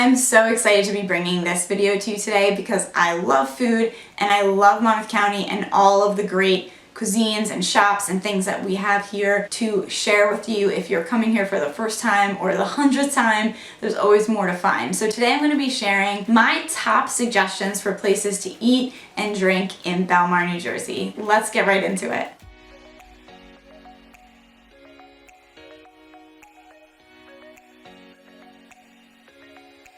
am so excited to be bringing this video to you today because I love food and I love Monmouth County and all of the great cuisines and shops and things that we have here to share with you. If you're coming here for the first time or the 100th time, there's always more to find. So today I'm going to be sharing my top suggestions for places to eat and drink in Belmar, New Jersey. Let's get right into it.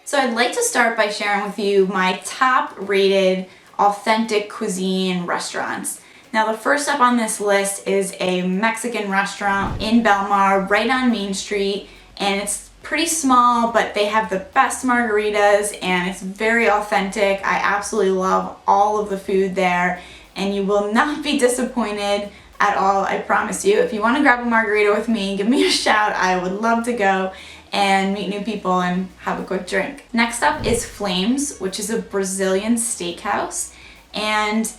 So I'd like to start by sharing with you my top rated authentic cuisine restaurants. Now the first up on this list is a Mexican restaurant in Belmar, right on Main Street, and it's pretty small, but they have the best margaritas and it's very authentic. I absolutely love all of the food there and you will not be disappointed at all, I promise you. If you want to grab a margarita with me, give me a shout. I would love to go and meet new people and have a quick drink. Next up is Flames, which is a Brazilian steakhouse, and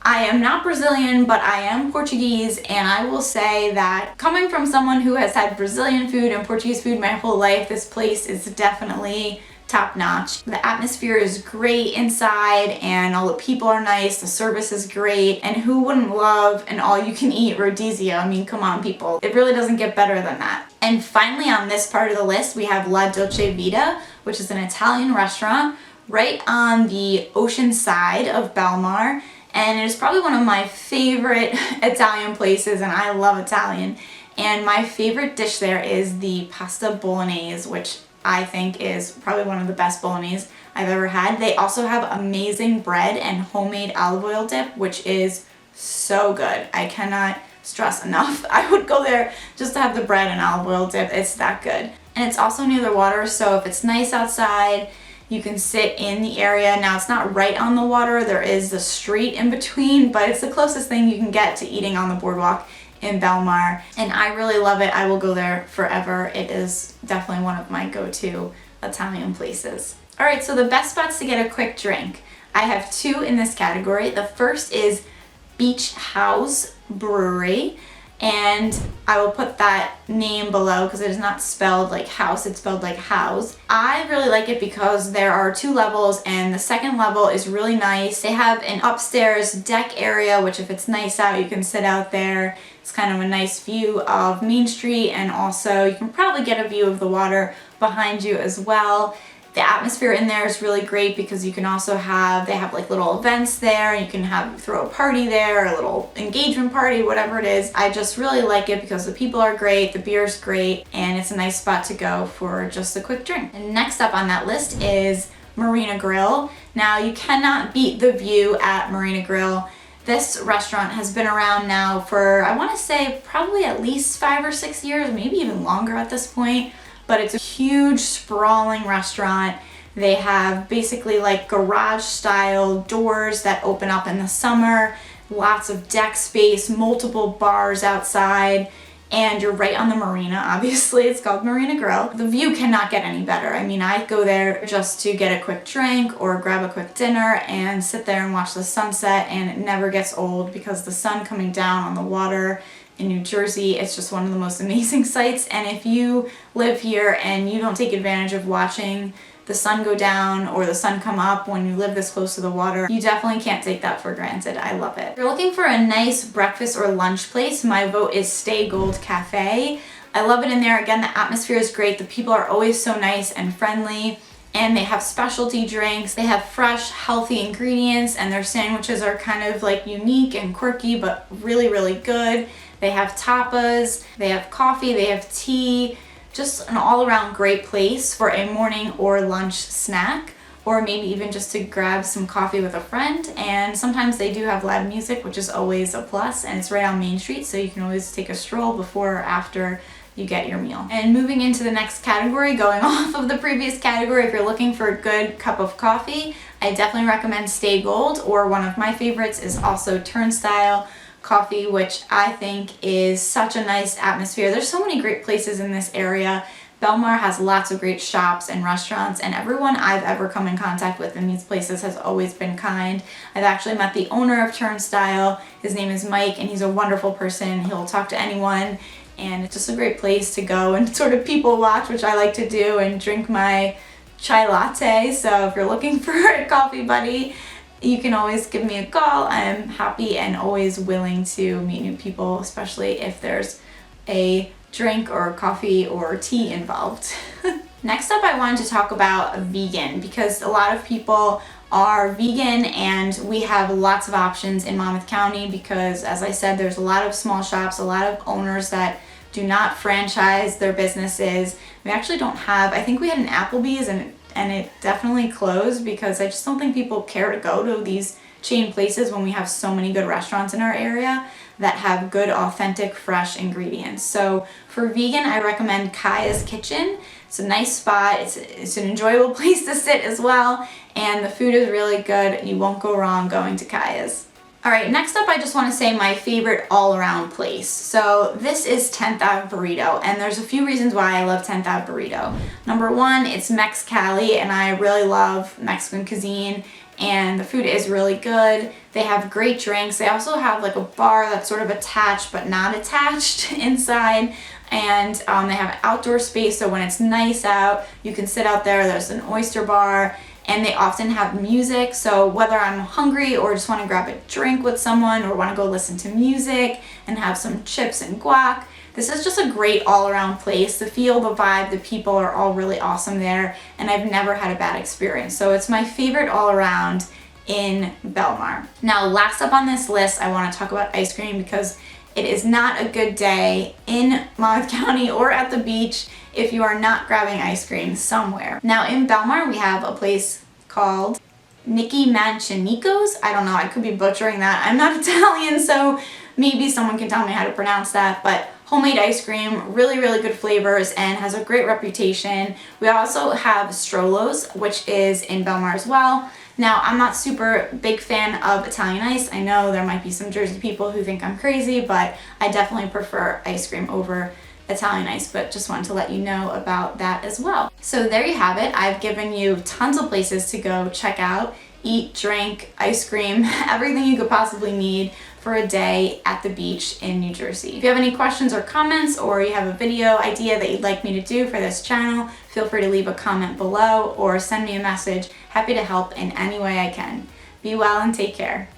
I am not Brazilian, but I am Portuguese, and I will say that coming from someone who has had Brazilian food and Portuguese food my whole life, this place is definitely top notch. The atmosphere is great inside and all the people are nice, the service is great, and who wouldn't love an all-you-can-eat rodizio? I mean, come on people. It really doesn't get better than that. And finally on this part of the list, we have La Dolce Vita, which is an Italian restaurant right on the ocean side of Belmar. And it is probably one of my favorite Italian places, and I love Italian. And my favorite dish there is the pasta bolognese, which I think is probably one of the best bolognese I've ever had. They also have amazing bread and homemade olive oil dip, which is so good. I cannot stress enough. I would go there just to have the bread and olive oil dip. It's that good. And it's also near the water, so if it's nice outside, you can sit in the area. Now it's not right on the water, there is the street in between, but it's the closest thing you can get to eating on the boardwalk in Belmar, and I really love it. I will go there forever. It is definitely one of my go-to Italian places. All right, so the best spots to get a quick drink. I have two in this category. The first is Haus Brewery, and I will put that name below because it is not spelled like house, it's spelled like Haus. I really like it because there are two levels and the second level is really nice. They have an upstairs deck area, which if it's nice out, you can sit out there. It's kind of a nice view of Main Street, and also you can probably get a view of the water behind you as well. The atmosphere in there is really great because you can also they have like little events there. You can throw a party there, a little engagement party, whatever it is. I just really like it because the people are great, the beer's great, and it's a nice spot to go for just a quick drink. And next up on that list is Marina Grille. Now you cannot beat the view at Marina Grille. This restaurant has been around now for, I want to say, probably at least 5 or 6 years, maybe even longer at this point. But it's a huge, sprawling restaurant. They have basically like garage style doors that open up in the summer, lots of deck space, multiple bars outside, and you're right on the marina. Obviously, it's called Marina Grille. The view cannot get any better. I mean, I go there just to get a quick drink or grab a quick dinner and sit there and watch the sunset, and it never gets old because the sun coming down on the water in New Jersey, it's just one of the most amazing sights. And if you live here and you don't take advantage of watching the sun go down or the sun come up when you live this close to the water, you definitely can't take that for granted. I love it. If you're looking for a nice breakfast or lunch place, my vote is Stay Gold Cafe. I love it in there. Again, the atmosphere is great. The people are always so nice and friendly, and they have specialty drinks. They have fresh, healthy ingredients, and their sandwiches are kind of like unique and quirky, but really, really good. They have tapas, they have coffee, they have tea, just an all-around great place for a morning or lunch snack, or maybe even just to grab some coffee with a friend. And sometimes they do have live music, which is always a plus, and it's right on Main Street, so you can always take a stroll before or after you get your meal. And moving into the next category, going off of the previous category, if you're looking for a good cup of coffee, I definitely recommend Stay Gold, or one of my favorites is also Turnstile Coffee, which I think is such a nice atmosphere. There's so many great places in this area. Belmar has lots of great shops and restaurants, and everyone I've ever come in contact with in these places has always been kind. I've actually met the owner of Turnstile. His name is Mike, and he's a wonderful person. He'll talk to anyone, and it's just a great place to go and sort of people watch, which I like to do, and drink my chai latte, so if you're looking for a coffee buddy, you can always give me a call. I'm happy and always willing to meet new people, especially if there's a drink or coffee or tea involved. Next up, I wanted to talk about vegan, because a lot of people are vegan and we have lots of options in Monmouth County because, as I said, there's a lot of small shops, a lot of owners that do not franchise their businesses. We actually don't have, I think we had an Applebee's and it definitely closed because I just don't think people care to go to these chain places when we have so many good restaurants in our area that have good, authentic, fresh ingredients. So for vegan, I recommend Kaya's Kitchen. It's a nice spot. It's an enjoyable place to sit as well, and the food is really good. You won't go wrong going to Kaya's. All right, next up, I just want to say my favorite all-around place. So this is 10th Ave Burrito, and there's a few reasons why I love 10th Ave Burrito. Number one, it's Mex Cali, and I really love Mexican cuisine, and the food is really good. They have great drinks. They also have like a bar that's sort of attached but not attached inside, and they have outdoor space, so when it's nice out, you can sit out there. There's an oyster bar, and they often have music, so whether I'm hungry or just want to grab a drink with someone or want to go listen to music and have some chips and guac, this is just a great all-around place. The feel, the vibe, the people are all really awesome there, and I've never had a bad experience. So it's my favorite all-around in Belmar. Now, last up on this list, I want to talk about ice cream because it is not a good day in Monmouth County or at the beach if you are not grabbing ice cream somewhere. Now, in Belmar, we have a place called Nicky Manchinico's. I don't know, I could be butchering that. I'm not Italian, so maybe someone can tell me how to pronounce that, but homemade ice cream, really, really good flavors, and has a great reputation. We also have Strollo's, which is in Belmar as well. Now, I'm not super big fan of Italian ice. I know there might be some Jersey people who think I'm crazy, but I definitely prefer ice cream over Italian ice, but just wanted to let you know about that as well. So there you have it. I've given you tons of places to go check out, eat, drink, ice cream, everything you could possibly need for a day at the beach in New Jersey. If you have any questions or comments, or you have a video idea that you'd like me to do for this channel, feel free to leave a comment below or send me a message. Happy to help in any way I can. Be well and take care.